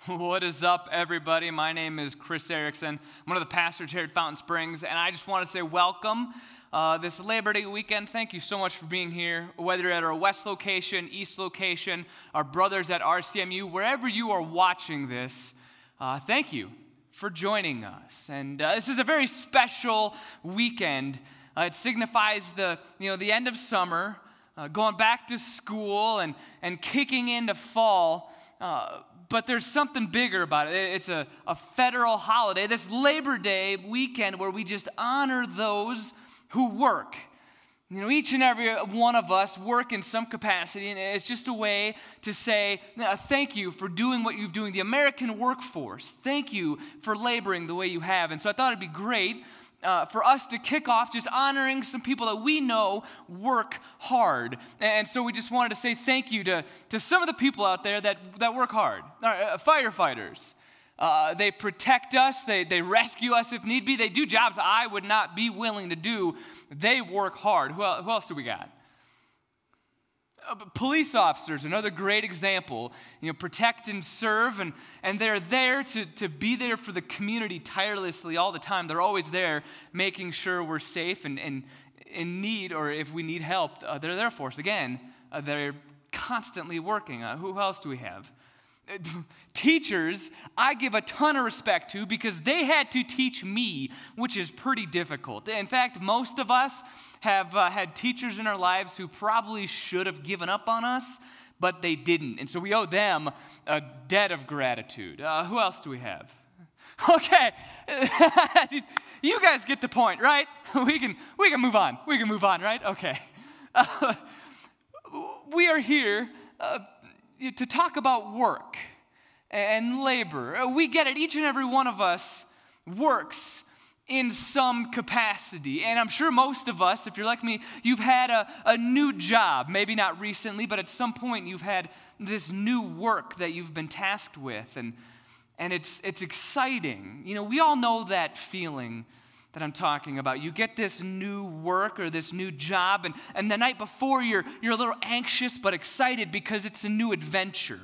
What is up, everybody? My name is Chris Erickson. I'm one of the pastors here at Fountain Springs, and I just want to say welcome this Labor Day weekend. Thank you so much for being here, whether you're at our West location, East location, our brothers at RCMU, wherever you are watching this, thank you for joining us. And this is a very special weekend. It signifies the end of summer, going back to school and kicking into fall. But there's something bigger about it. It's a federal holiday, this Labor Day weekend where we just honor those who work. Each and every one of us work in some capacity, and it's just a way to say thank you for doing what you're doing. The American workforce, thank you for laboring the way you have. And so I thought it'd be great for us to kick off just honoring some people that we know work hard. And so we just wanted to say thank you to some of the people out there that work hard. Firefighters. They protect us. They rescue us if need be. They do jobs I would not be willing to do. They work hard. Who else do we got? Police officers, another great example, protect and serve, and they're there to be there for the community tirelessly all the time. They're always there making sure we're safe and in need, or if we need help, they're there for us. Again, they're constantly working. Who else do we have? Teachers, I give a ton of respect to because they had to teach me, which is pretty difficult. In fact, most of us have had teachers in our lives who probably should have given up on us, but they didn't. And so we owe them a debt of gratitude. Who else do we have? Okay, you guys get the point, right? We can move on. We can move on, right? Okay. We are here to talk about work and labor. We get it. Each and every one of us works in some capacity. And I'm sure most of us, if you're like me, you've had a new job. Maybe not recently, but at some point you've had this new work that you've been tasked with. And it's exciting. We all know that feeling that I'm talking about. You get this new work or this new job, and the night before you're a little anxious but excited because it's a new adventure.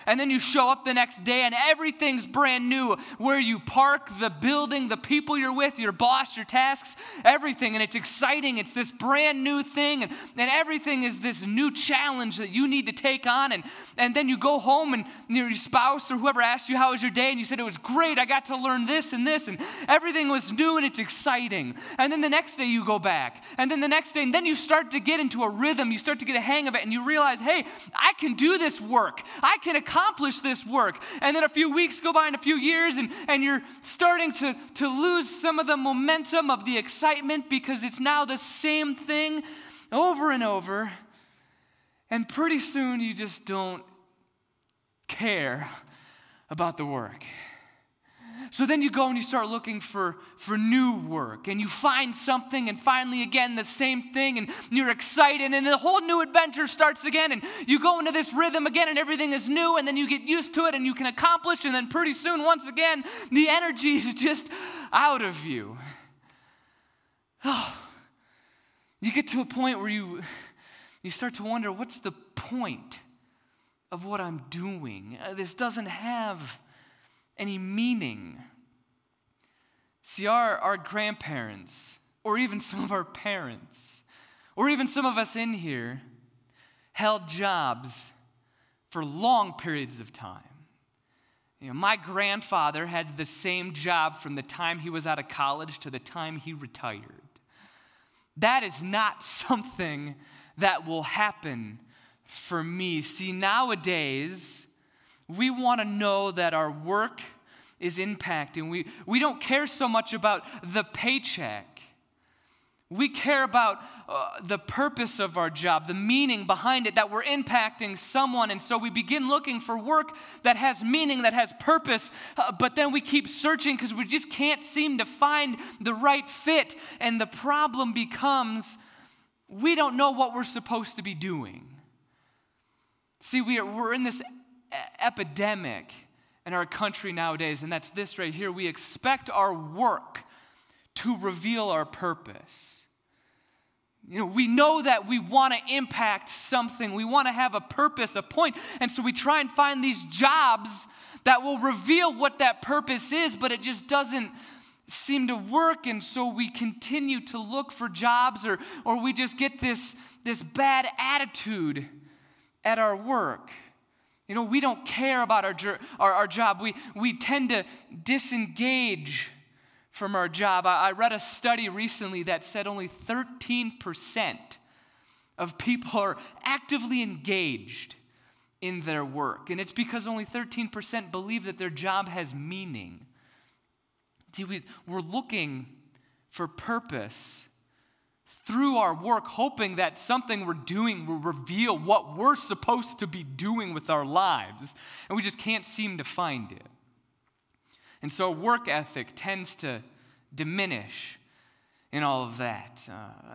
And then you show up the next day and everything's brand new. Where you park, the building, the people you're with, your boss, your tasks, everything. And it's exciting. It's this brand new thing. And everything is this new challenge that you need to take on. And then you go home and your spouse or whoever asked you, how was your day? And you said, it was great. I got to learn this and this. And everything was new and it's exciting. And then the next day you go back. And then the next day. And then you start to get into a rhythm. You start to get a hang of it. And you realize, hey, I can do this work. I can accomplish this work. And then a few weeks go by and a few years and you're starting to lose some of the momentum of the excitement because it's now the same thing over and over. And pretty soon you just don't care about the work. So then you go and you start looking for new work, and you find something, and finally again the same thing, and you're excited, and the whole new adventure starts again, and you go into this rhythm again, and everything is new, and then you get used to it, and you can accomplish, and then pretty soon, once again, the energy is just out of you. Oh, you get to a point where you start to wonder, what's the point of what I'm doing? This doesn't have any meaning. See, our grandparents, or even some of our parents, or even some of us in here, held jobs for long periods of time. My grandfather had the same job from the time he was out of college to the time he retired. That is not something that will happen for me. See, nowadays, we want to know that our work is impacting. We don't care so much about the paycheck. We care about the purpose of our job, the meaning behind it, that we're impacting someone. And so we begin looking for work that has meaning, that has purpose, but then we keep searching because we just can't seem to find the right fit. And the problem becomes we don't know what we're supposed to be doing. See, we're in this epidemic in our country nowadays, and that's this right here. We expect our work to reveal our purpose. We know that we want to impact something. We want to have a purpose, a point. And so we try and find these jobs that will reveal what that purpose is, but it just doesn't seem to work. And so we continue to look for jobs, or we just get this bad attitude at our work. We don't care about our job. We tend to disengage from our job. I read a study recently that said only 13% of people are actively engaged in their work. And it's because only 13% believe that their job has meaning. See, we're looking for purpose through our work, hoping that something we're doing will reveal what we're supposed to be doing with our lives. And we just can't seem to find it. And so work ethic tends to diminish in all of that.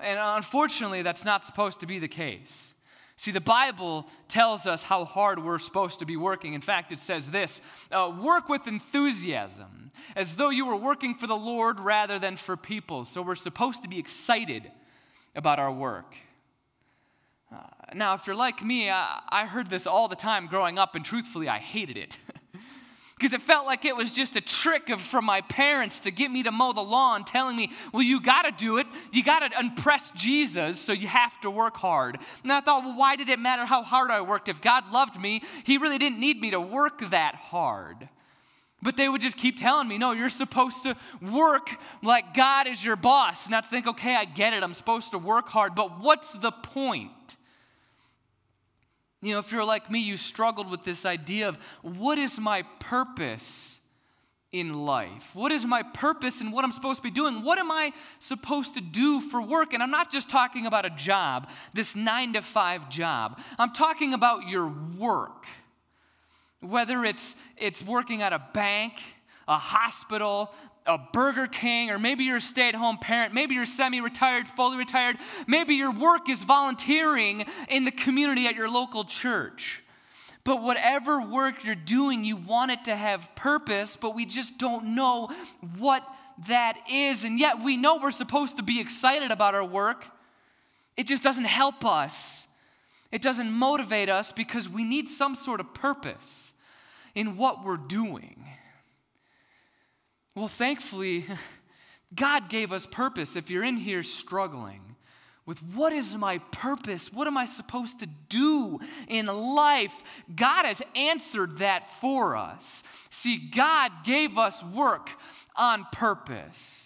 And unfortunately, that's not supposed to be the case. See, the Bible tells us how hard we're supposed to be working. In fact, it says this, work with enthusiasm, as though you were working for the Lord rather than for people. So we're supposed to be excited about our work. Now, if you're like me, I heard this all the time growing up, and truthfully, I hated it. Because it felt like it was just a trick from my parents to get me to mow the lawn, telling me, well, you got to do it. You got to impress Jesus, so you have to work hard. And I thought, well, why did it matter how hard I worked? If God loved me, he really didn't need me to work that hard. But they would just keep telling me, no, you're supposed to work like God is your boss. And I'd think, okay, I get it. I'm supposed to work hard. But what's the point? If you're like me, you struggled with this idea of what is my purpose in life? What is my purpose in what I'm supposed to be doing? What am I supposed to do for work? And I'm not just talking about a job, this 9-to-5 job. I'm talking about your work. Whether it's working at a bank, a hospital, a Burger King, or maybe you're a stay-at-home parent, maybe you're semi-retired, fully retired, maybe your work is volunteering in the community at your local church. But whatever work you're doing, you want it to have purpose, but we just don't know what that is. And yet we know we're supposed to be excited about our work. It just doesn't help us. It doesn't motivate us because we need some sort of purpose in what we're doing. Well, thankfully, God gave us purpose. If you're in here struggling with what is my purpose, what am I supposed to do in life, God has answered that for us. See, God gave us work on purpose.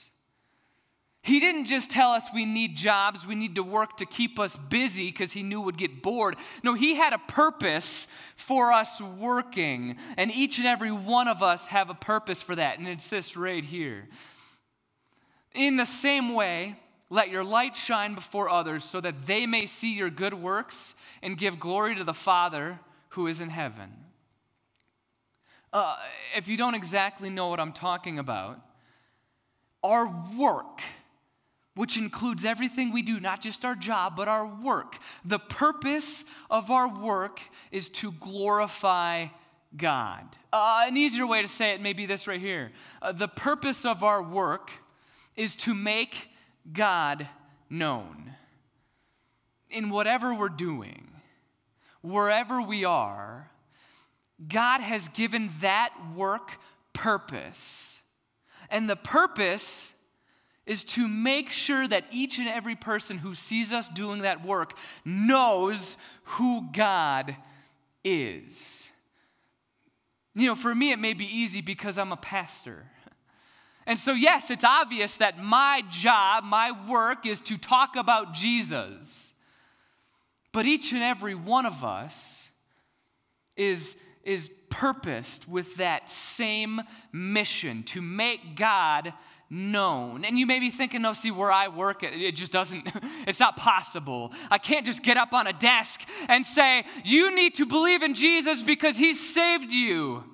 He didn't just tell us we need jobs, we need to work to keep us busy because he knew we'd get bored. No, he had a purpose for us working, and each and every one of us have a purpose for that, and it's this right here. In the same way, let your light shine before others so that they may see your good works and give glory to the Father who is in heaven. If you don't exactly know what I'm talking about, our work, which includes everything we do, not just our job, but our work. The purpose of our work is to glorify God. An easier way to say it may be this right here. The purpose of our work is to make God known. In whatever we're doing, wherever we are, God has given that work purpose. And the purpose is to make sure that each and every person who sees us doing that work knows who God is. For me, it may be easy because I'm a pastor. And so, yes, it's obvious that my job, my work, is to talk about Jesus. But each and every one of us is purposed with that same mission, to make God known. And you may be thinking, no, see, where I work, it just doesn't, it's not possible. I can't just get up on a desk and say, you need to believe in Jesus because he saved you.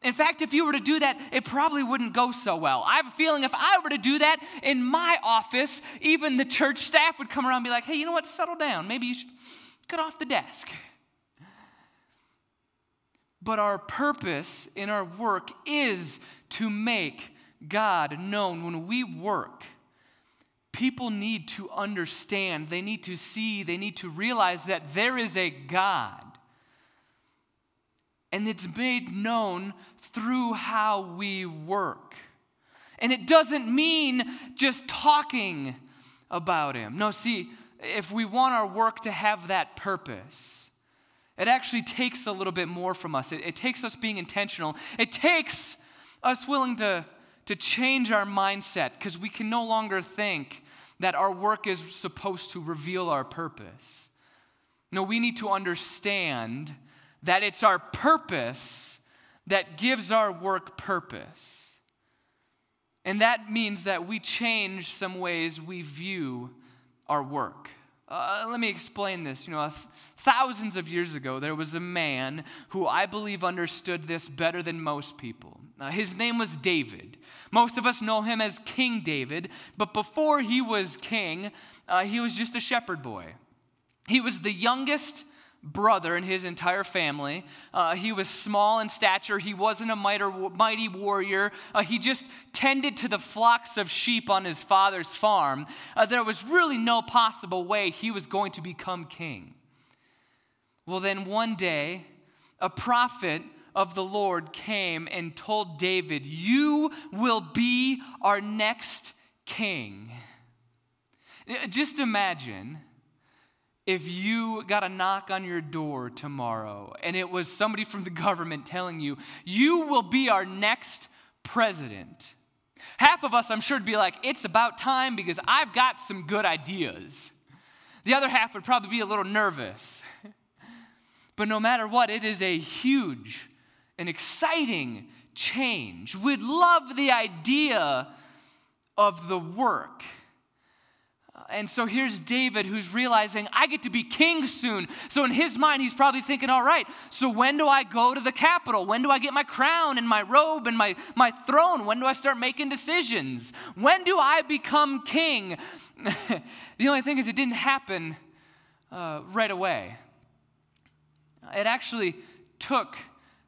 In fact, if you were to do that, it probably wouldn't go so well. I have a feeling if I were to do that in my office, even the church staff would come around and be like, hey, you know what, settle down. Maybe you should get off the desk. But our purpose in our work is to make God known. When we work, people need to understand, they need to see, they need to realize that there is a God. And it's made known through how we work. And it doesn't mean just talking about him. No, see, if we want our work to have that purpose, it actually takes a little bit more from us. It takes us being intentional. It takes us willing to change our mindset, because we can no longer think that our work is supposed to reveal our purpose. No, we need to understand that it's our purpose that gives our work purpose. And that means that we change some ways we view our work. Let me explain this. Thousands of years ago, there was a man who I believe understood this better than most people. His name was David. Most of us know him as King David, but before he was king, he was just a shepherd boy. He was the youngest brother in his entire family. He was small in stature. He wasn't a mighty warrior. He just tended to the flocks of sheep on his father's farm. There was really no possible way he was going to become king. Well, then one day, a prophet of the Lord came and told David, "You will be our next king." Just imagine if you got a knock on your door tomorrow and it was somebody from the government telling you, "You will be our next president." Half of us, I'm sure, would be like, "It's about time, because I've got some good ideas." The other half would probably be a little nervous. But no matter what, it is a huge and exciting change. We'd love the idea of the work. And so here's David, who's realizing, I get to be king soon. So in his mind, he's probably thinking, all right, so when do I go to the capital? When do I get my crown and my robe and my throne? When do I start making decisions? When do I become king? The only thing is, it didn't happen right away. It actually took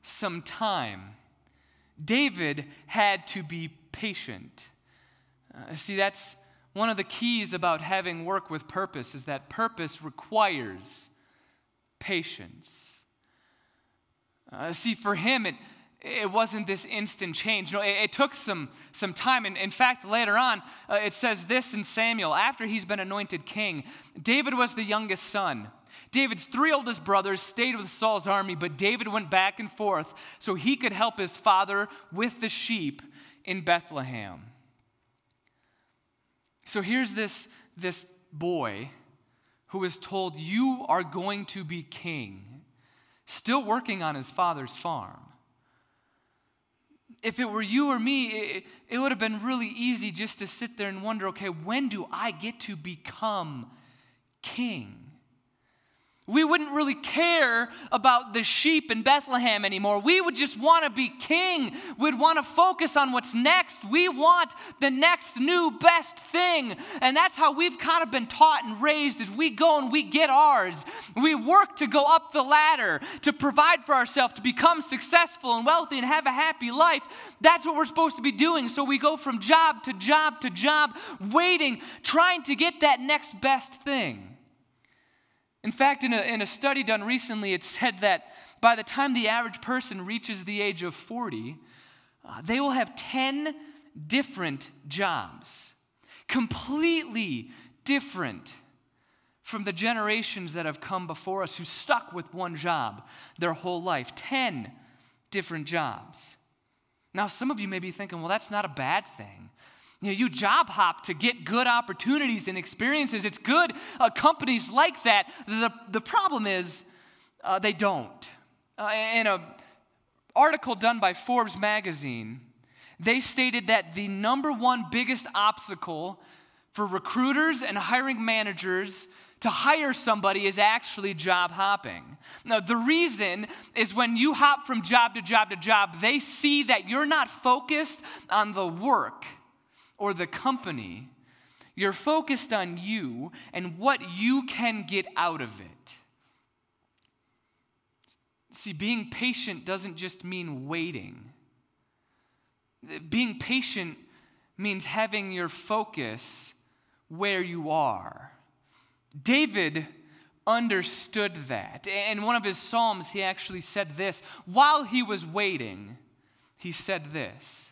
some time. David had to be patient. See, that's one of the keys about having work with purpose, is that purpose requires patience. See, for him, it wasn't this instant change. No, it took some time. And in fact, later on, it says this in Samuel. After he's been anointed king, David was the youngest son. David's 3 oldest brothers stayed with Saul's army, but David went back and forth so he could help his father with the sheep in Bethlehem. So here's this boy who is told, "You are going to be king," still working on his father's farm. If it were you or me, it would have been really easy just to sit there and wonder, okay, when do I get to become king? We wouldn't really care about the sheep in Bethlehem anymore. We would just want to be king. We'd want to focus on what's next. We want the next new best thing. And that's how we've kind of been taught and raised, as we go and we get ours. We work to go up the ladder, to provide for ourselves, to become successful and wealthy and have a happy life. That's what we're supposed to be doing. So we go from job to job to job, waiting, trying to get that next best thing. In fact, in a study done recently, it said that by the time the average person reaches the age of 40, they will have 10 different jobs, completely different from the generations that have come before us who stuck with one job their whole life. 10 different jobs. Now, some of you may be thinking, well, that's not a bad thing. You job hop to get good opportunities and experiences. It's good. Companies like that. The problem is they don't. In an article done by Forbes magazine, they stated that the #1 biggest obstacle for recruiters and hiring managers to hire somebody is actually job hopping. Now, the reason is when you hop from job to job to job, they see that you're not focused on the work or the company. You're focused on you and what you can get out of it. See, being patient doesn't just mean waiting. Being patient means having your focus where you are. David understood that. In one of his Psalms, he actually said this. While he was waiting, he said this: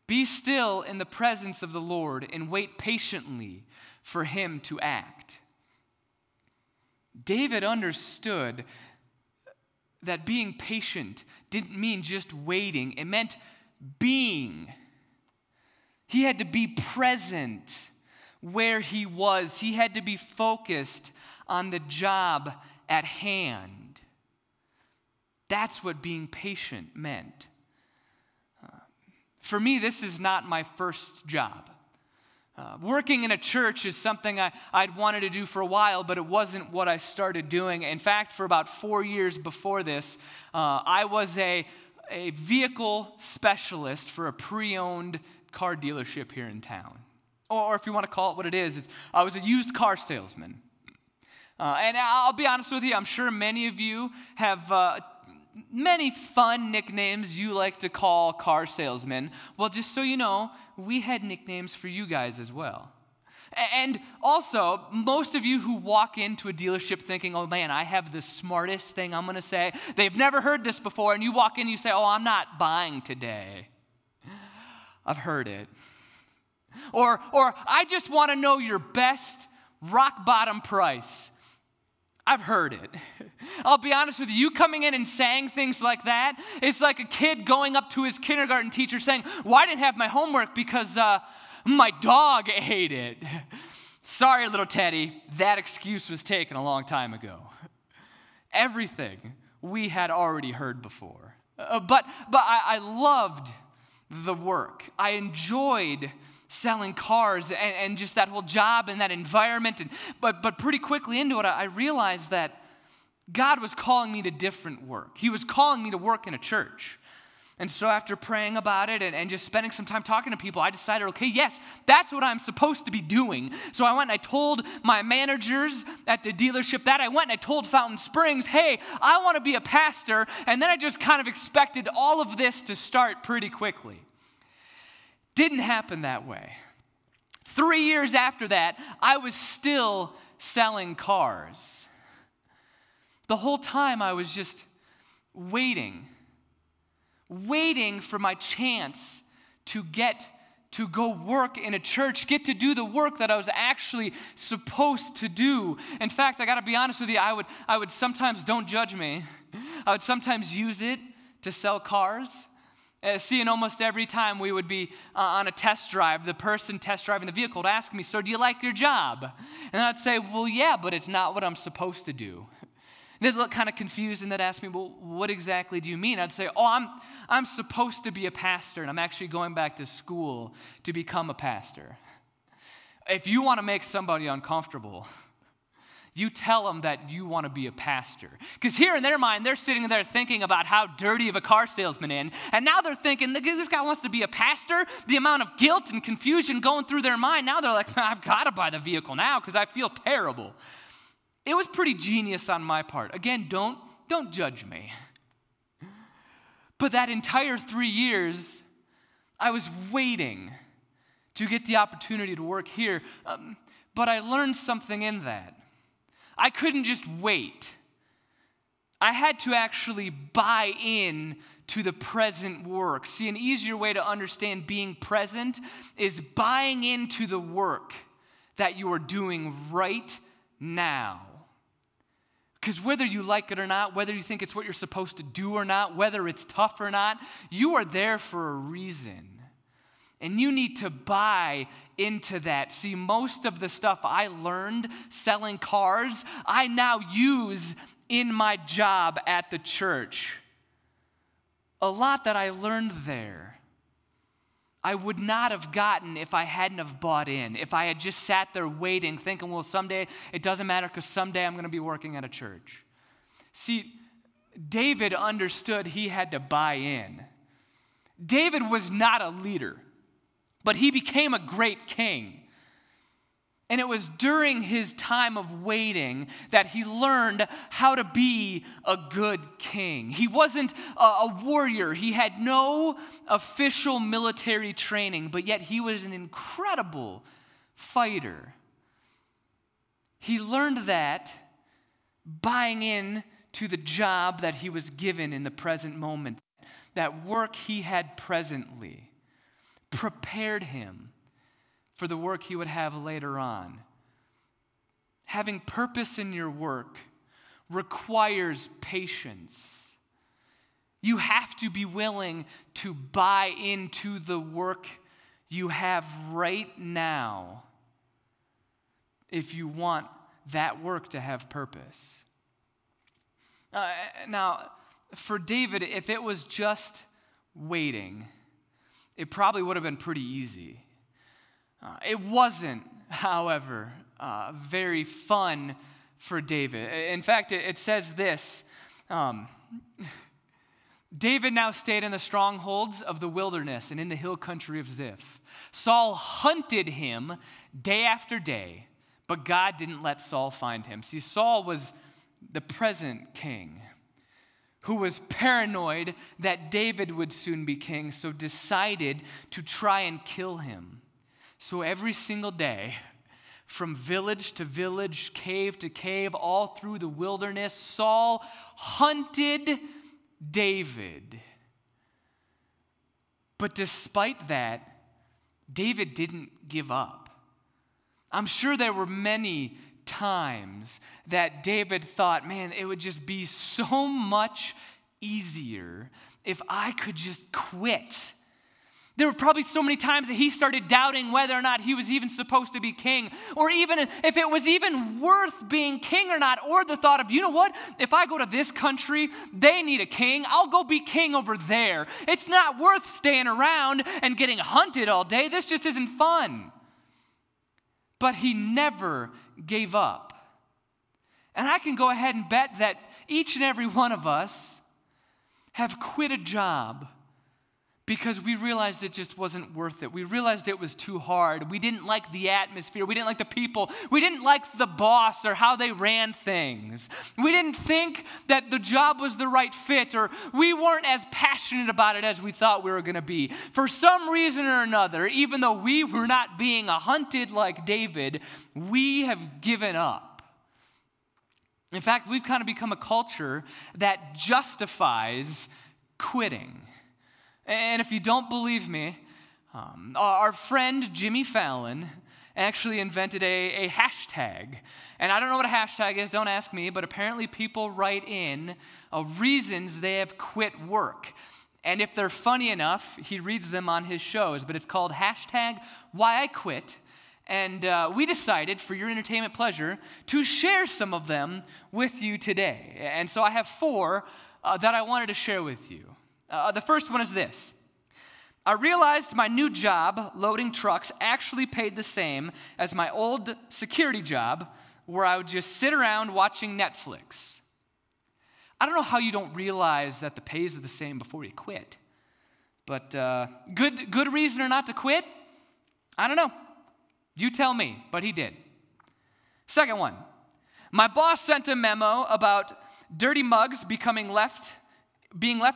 "Be still in the presence of the Lord and wait patiently for him to act." David understood that being patient didn't mean just waiting. It meant being. He had to be present where he was. He had to be focused on the job at hand. That's what being patient meant. For me, this is not my first job. Working in a church is something I'd wanted to do for a while, but it wasn't what I started doing. In fact, for about 4 years before this, I was a vehicle specialist for a pre-owned car dealership here in town. Or if you want to call it what it is, I was a used car salesman. And I'll be honest with you, I'm sure many of you have many fun nicknames you like to call car salesmen. Well, just so you know, we had nicknames for you guys as well. And also, most of you who walk into a dealership thinking, oh man, I have the smartest thing I'm going to say. They've never heard this before, and you walk in and you say, oh, I'm not buying today. I've heard it. Or I just want to know your best rock bottom price. I've heard it. I'll be honest with you, you coming in and saying things like that, it's like a kid going up to his kindergarten teacher saying, well, I didn't have my homework because my dog ate it. Sorry, little Teddy, that excuse was taken a long time ago. Everything we had already heard before. But I loved the work. I enjoyed selling cars and just that whole job and that environment. But pretty quickly into it, I realized that God was calling me to different work. He was calling me to work in a church. And so after praying about it and just spending some time talking to people, I decided, okay, yes, that's what I'm supposed to be doing. So I went and I told my managers at the dealership that. I went and I told Fountain Springs, hey, I want to be a pastor. And then I just kind of expected all of this to start pretty quickly. Didn't happen that way. 3 years after that, I was still selling cars. The whole time I was just waiting for my chance to get to go work in a church, get to do the work that I was actually supposed to do. In fact, I got to be honest with you, I would sometimes, don't judge me, I would sometimes use it to sell cars. See, and almost every time we would be on a test drive, the person test driving the vehicle would ask me, so do you like your job? And I'd say, well, yeah, but it's not what I'm supposed to do. They'd look kind of confused and they'd ask me, well, what exactly do you mean? I'd say, oh, I'm supposed to be a pastor, and I'm actually going back to school to become a pastor. If you want to make somebody uncomfortable, you tell them that you want to be a pastor. Because here in their mind, they're sitting there thinking about how dirty of a car salesman is. And now they're thinking, this guy wants to be a pastor? The amount of guilt and confusion going through their mind, now they're like, I've got to buy the vehicle now because I feel terrible. It was pretty genius on my part. Again, don't judge me. But that entire 3 years, I was waiting to get the opportunity to work here. But I learned something in that. I couldn't just wait. I had to actually buy in to the present work. See, an easier way to understand being present is buying into the work that you are doing right now. Because whether you like it or not, whether you think it's what you're supposed to do or not, whether it's tough or not, you are there for a reason. And you need to buy into that. See, most of the stuff I learned selling cars, I now use in my job at the church. A lot that I learned there, I would not have gotten if I hadn't have bought in, if I had just sat there waiting, thinking, well, someday it doesn't matter because someday I'm going to be working at a church. See, David understood he had to buy in. David was not a leader, but he became a great king. And it was during his time of waiting that he learned how to be a good king. He wasn't a warrior. He had no official military training, but yet he was an incredible fighter. He learned that buying in to the job that he was given in the present moment, that work he had presently, prepared him for the work he would have later on. Having purpose in your work requires patience. You have to be willing to buy into the work you have right now if you want that work to have purpose. Now, for David, if it was just waiting, it probably would have been pretty easy. It wasn't, however, very fun for David. In fact, it says this, David now stayed in the strongholds of the wilderness and in the hill country of Ziph. Saul hunted him day after day, but God didn't let Saul find him. See, Saul was the present king who was paranoid that David would soon be king, so decided to try and kill him. So every single day, from village to village, cave to cave, all through the wilderness, Saul hunted David. But despite that, David didn't give up. I'm sure there were many times that David thought, man, it would just be so much easier if I could just quit. There were probably so many times that he started doubting whether or not he was even supposed to be king, or even if it was even worth being king or not, or the thought of, you know what, if I go to this country, they need a king, I'll go be king over there. It's not worth staying around and getting hunted all day. This just isn't fun. But he never gave up. And I can go ahead and bet that each and every one of us have quit a job because we realized it just wasn't worth it. We realized it was too hard. We didn't like the atmosphere. We didn't like the people. We didn't like the boss or how they ran things. We didn't think that the job was the right fit, or we weren't as passionate about it as we thought we were going to be. For some reason or another, even though we were not being hunted like David, we have given up. In fact, we've kind of become a culture that justifies quitting. And if you don't believe me, our friend Jimmy Fallon actually invented a hashtag. And I don't know what a hashtag is, don't ask me, but apparently people write in reasons they have quit work. And if they're funny enough, he reads them on his shows, but it's called hashtag Why I Quit. And we decided, for your entertainment pleasure, to share some of them with you today. And so I have 4 that I wanted to share with you. The first one is this. I realized my new job, loading trucks, actually paid the same as my old security job, where I would just sit around watching Netflix. I don't know how you don't realize that the pays are the same before you quit. But good reason or not to quit? I don't know. You tell me, but he did. Second one. My boss sent a memo about dirty mugs being left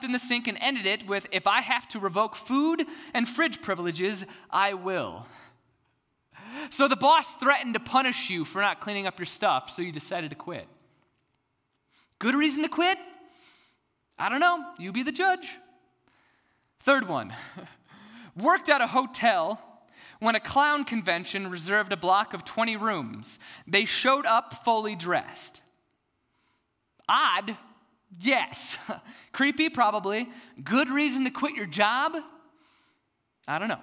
in the sink and ended it with, if I have to revoke food and fridge privileges, I will. So the boss threatened to punish you for not cleaning up your stuff, so you decided to quit. Good reason to quit? I don't know. You be the judge. Third one. Worked at a hotel when a clown convention reserved a block of 20 rooms. They showed up fully dressed. Odd? Yes. Creepy? Probably. Good reason to quit your job? I don't know.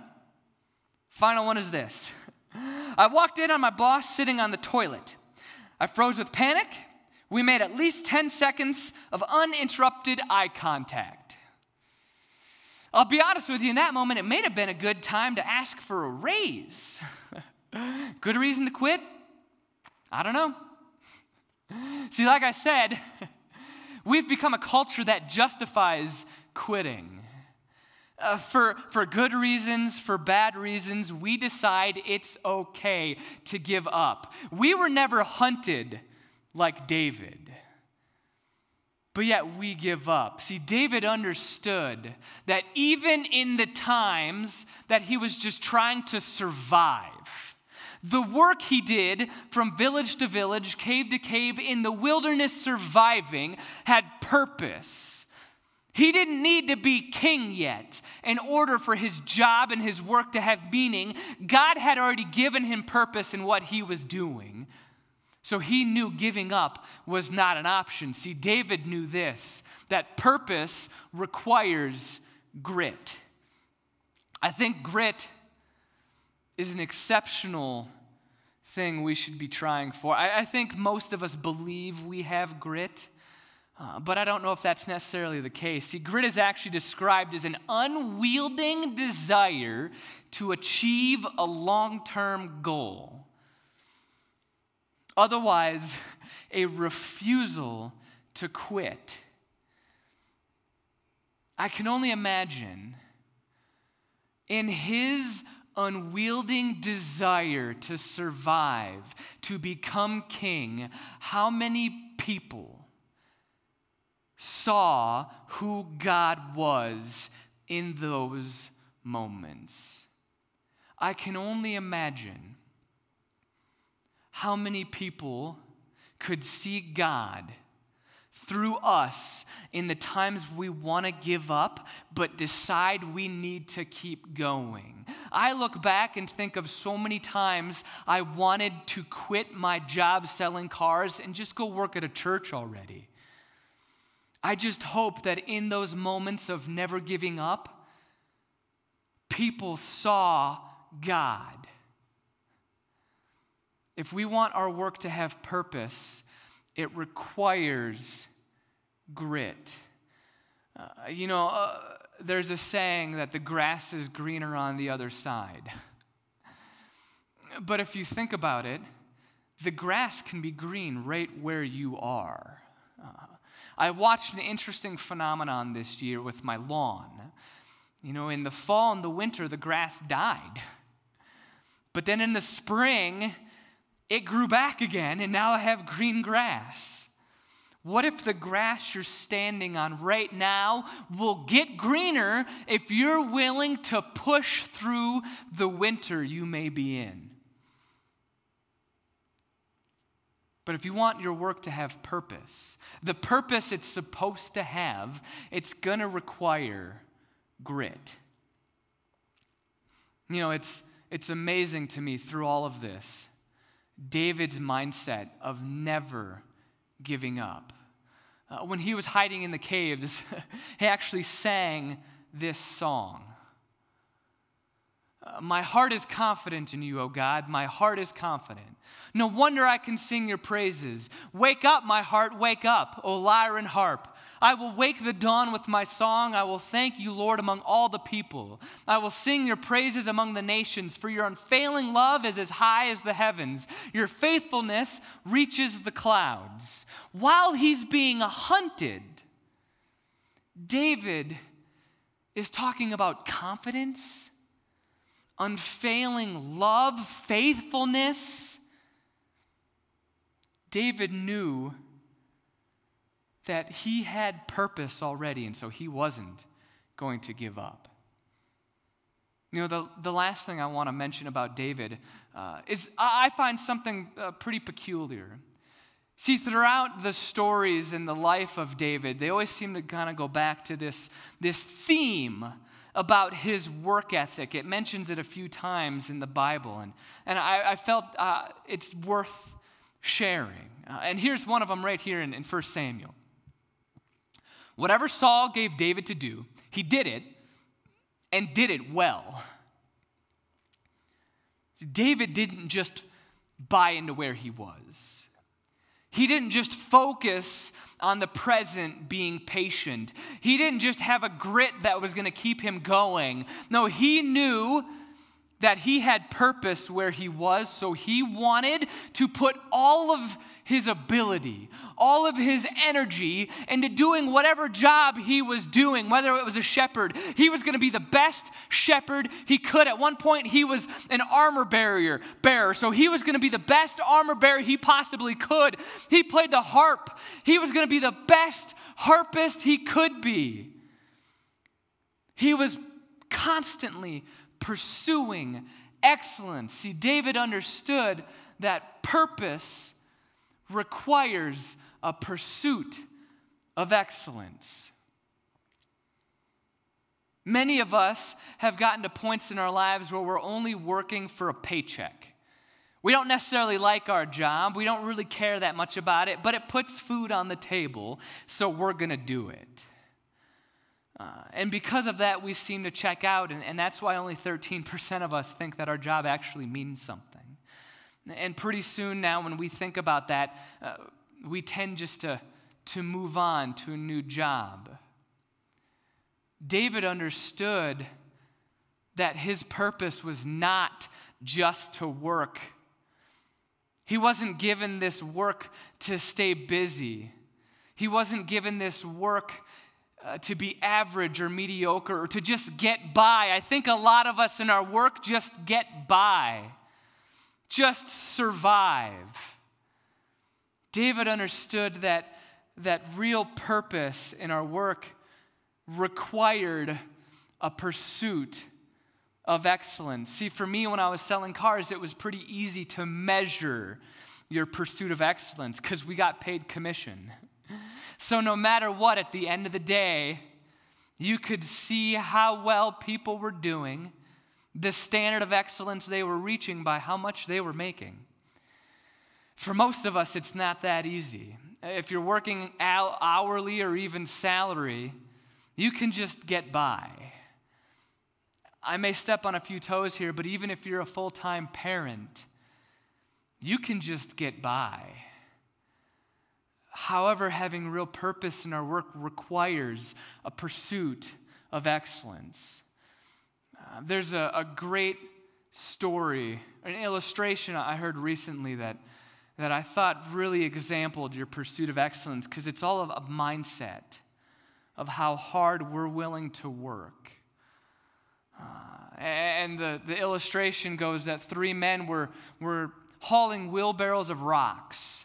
Final one is this. I walked in on my boss sitting on the toilet. I froze with panic. We made at least 10 seconds of uninterrupted eye contact. I'll be honest with you, in that moment, it may have been a good time to ask for a raise. Good reason to quit? I don't know. See, like I said, we've become a culture that justifies quitting. For good reasons, for bad reasons, we decide it's okay to give up. We were never hunted like David, but yet we give up. See, David understood that even in the times that he was just trying to survive, The work he did from village to village, cave to cave, in the wilderness surviving, had purpose. He didn't need to be king yet in order for his job and his work to have meaning. God had already given him purpose in what he was doing. So he knew giving up was not an option. See, David knew this, that purpose requires grit. I think grit is an exceptional thing we should be trying for. I think most of us believe we have grit, but I don't know if that's necessarily the case. See, grit is actually described as an unwielding desire to achieve a long-term goal. Otherwise, a refusal to quit. I can only imagine in his unwielding desire to survive, to become king, how many people saw who God was in those moments. I can only imagine how many people could see God through us in the times we want to give up, but decide we need to keep going. I look back and think of so many times I wanted to quit my job selling cars and just go work at a church already. I just hope that in those moments of never giving up, people saw God. If we want our work to have purpose, it requires grit. There's a saying that the grass is greener on the other side. But if you think about it, the grass can be green right where you are. I watched an interesting phenomenon this year with my lawn. In the fall and the winter, the grass died. But then in the spring, it grew back again, and now I have green grass. What if the grass you're standing on right now will get greener if you're willing to push through the winter you may be in? But if you want your work to have purpose, the purpose it's supposed to have, it's going to require grit. It's amazing to me through all of this, David's mindset of never giving up. When he was hiding in the caves, he actually sang this song. My heart is confident in you, O God. My heart is confident. No wonder I can sing your praises. Wake up, my heart, wake up, O lyre and harp. I will wake the dawn with my song. I will thank you, Lord, among all the people. I will sing your praises among the nations, for your unfailing love is as high as the heavens. Your faithfulness reaches the clouds. While he's being hunted, David is talking about confidence, unfailing love, faithfulness. David knew that he had purpose already, and so he wasn't going to give up. The last thing I want to mention about David is I find something pretty peculiar. See, throughout the stories in the life of David, they always seem to kind of go back to this theme about his work ethic. It mentions it a few times in the Bible, and I felt it's worth sharing. And here's one of them right here in 1 Samuel. Whatever Saul gave David to do, he did it, and did it well. David didn't just buy into where he was. He didn't just focus on the present, being patient. He didn't just have a grit that was going to keep him going. No, he knew that he had purpose where he was, so he wanted to put all of his ability, all of his energy into doing whatever job he was doing, whether it was a shepherd. He was going to be the best shepherd he could. At one point, he was an armor bearer, so he was going to be the best armor bearer he possibly could. He played the harp. He was going to be the best harpist he could be. He was constantly pursuing excellence. See, David understood that purpose requires a pursuit of excellence. Many of us have gotten to points in our lives where we're only working for a paycheck. We don't necessarily like our job. We don't really care that much about it, but it puts food on the table, so we're going to do it. And because of that, we seem to check out, and that's why only 13% of us think that our job actually means something. And pretty soon now, when we think about that, we tend just to move on to a new job. David understood that his purpose was not just to work. He wasn't given this work to stay busy. He wasn't given this work to be average or mediocre or to just get by. I think a lot of us in our work just get by, just survive. David understood that real purpose in our work required a pursuit of excellence. See, for me, when I was selling cars, it was pretty easy to measure your pursuit of excellence because we got paid commission. So no matter what, at the end of the day, you could see how well people were doing, the standard of excellence they were reaching by how much they were making. For most of us, it's not that easy. If you're working hourly or even salary, you can just get by. I may step on a few toes here, but even if you're a full-time parent, you can just get by. However, having real purpose in our work requires a pursuit of excellence. There's a great story, an illustration I heard recently that I thought really exemplified your pursuit of excellence because it's all of a mindset of how hard we're willing to work. And the illustration goes that three men were hauling wheelbarrows of rocks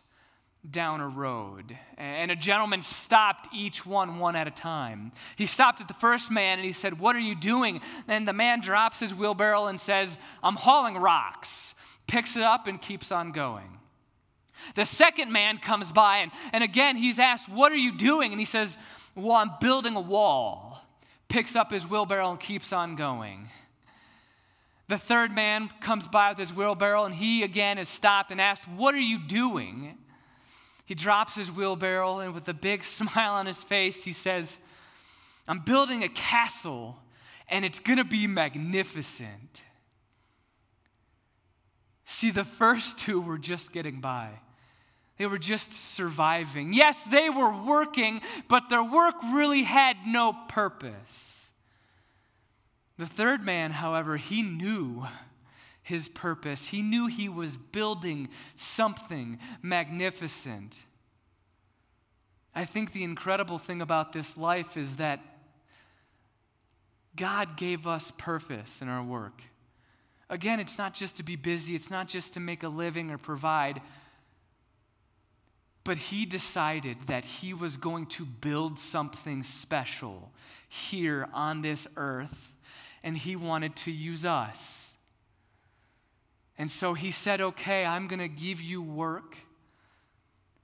down a road. And a gentleman stopped each one at a time. He stopped at the first man and he said, "What are you doing?" And the man drops his wheelbarrow and says, "I'm hauling rocks." Picks it up and keeps on going. The second man comes by and again he's asked, "What are you doing?" And he says, "Well, I'm building a wall." Picks up his wheelbarrow and keeps on going. The third man comes by with his wheelbarrow and he again is stopped and asked, "What are you doing?" He drops his wheelbarrow and with a big smile on his face, he says, "I'm building a castle and it's going to be magnificent." See, the first two were just getting by. They were just surviving. Yes, they were working, but their work really had no purpose. The third man, however, he knew his purpose. He knew he was building something magnificent. I think the incredible thing about this life is that God gave us purpose in our work. Again, it's not just to be busy. It's not just to make a living or provide. But he decided that he was going to build something special here on this earth, and he wanted to use us. And so he said, "Okay, I'm going to give you work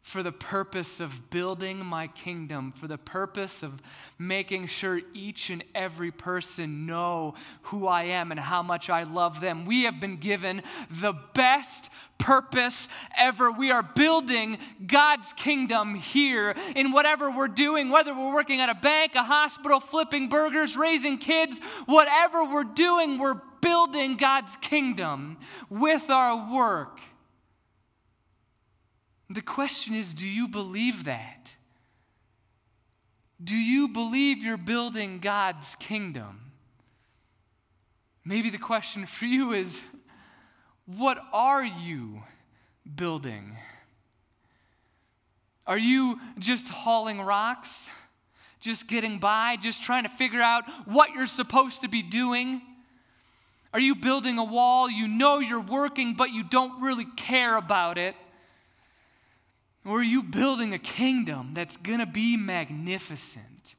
for the purpose of building my kingdom, for the purpose of making sure each and every person know who I am and how much I love them." We have been given the best purpose ever. We are building God's kingdom here in whatever we're doing, whether we're working at a bank, a hospital, flipping burgers, raising kids, whatever we're doing, we're building God's kingdom with our work. The question is, do you believe that? Do you believe you're building God's kingdom? Maybe the question for you is, what are you building? Are you just hauling rocks? Just getting by? Just trying to figure out what you're supposed to be doing? Are you building a wall? You know you're working, but you don't really care about it. Or are you building a kingdom that's going to be magnificent?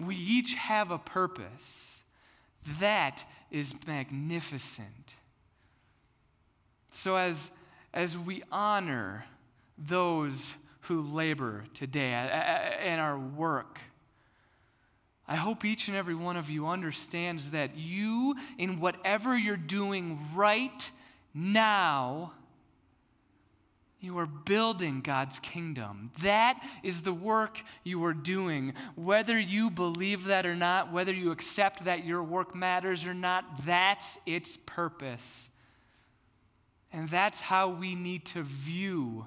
We each have a purpose That is magnificent. So as we honor those who labor today in our work, I hope each and every one of you understands that you, in whatever you're doing right now, you are building God's kingdom. That is the work you are doing. Whether you believe that or not, whether you accept that your work matters or not, that's its purpose. And that's how we need to view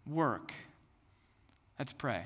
work. Let's pray.